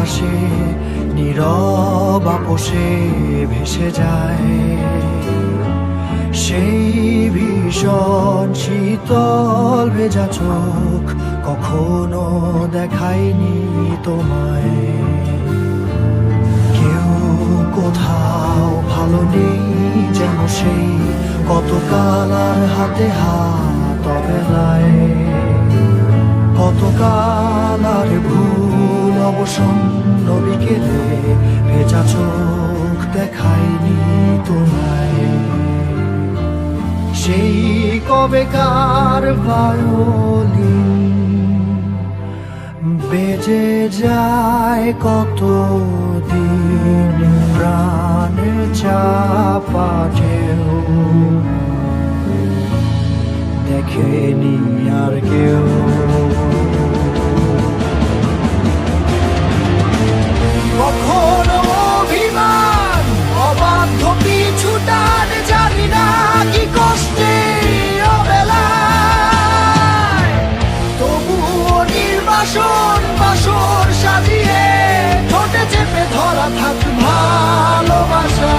বাতাসে নীরব আপোষে ভেসে যায়। সেই ভীষণ শীতল ভেজা চোখ কখনো দেখায়নি তোমায়। কেউ কোথাও ভালো নেই যেন সেই কতকাল আর হাতে হাত অবেলায়। কতকাল আর ভুল অবসন্ন বিকেলে ভেজা চোখ দেখায়নি তোমায়। সেই কবেকার ভায়োলিন বেজে যায় কত দিন প্রাণের চাপা ঢেউ দেখেনি আর কেউ। কখনো অভিমান অবাধ্য পিছু টান জানি না কি কষ্টে অবেলায়, তবুও নির্বাসন বাসর সাজিয়ে ঠোঁটে চেপে ধরা থাক ভালোবাসা।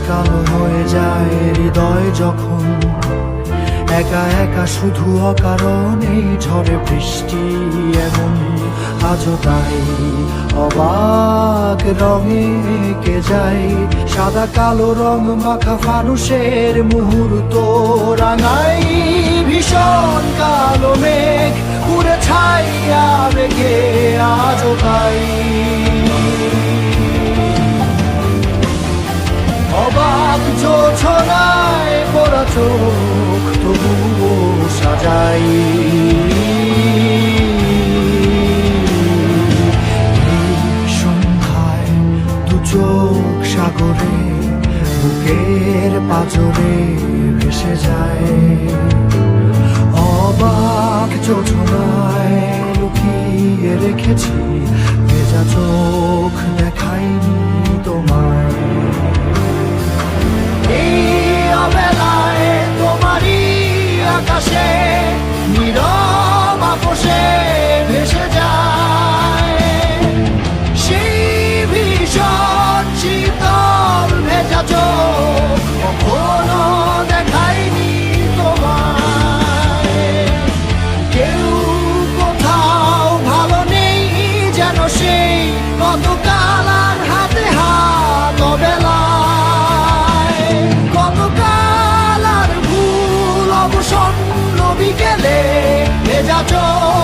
কালো হয়ে যায় হৃদয় যখন একা একা শুধু অকারণে ঝড়ে বৃষ্টি এমন আজও তাই অবাক রঙে কে যায়। সাদা কালো রং মাখা ফানুষের মুহূর্ত রাঙাই ভীষণ কালো মেঘ পুরে ছাইয়া রেখে আজও তাই। অবাক জোছনায় পড়া চোখ তবুও সাজাই। এই সন্ধ্যায় দু চোখ সাগরে বুকের পাঁজরে ভেসে যায়। অবাক জোছনায় লুকিয়ে রেখেছি ভেজা চোখ দেখাইনি তোমায়। অবেলায় তোমারই আকাশে নীরব আপোষে ভেসে যায়। সেই ভীষণ শীতল ভেজা চোখ কখনো দেখায়নি তোমায়। কেউ কোথাও ভালো নেই যেন সেই কতকাল আর হাতে হাত অবেলা। বিকেলে ভেজা চোখ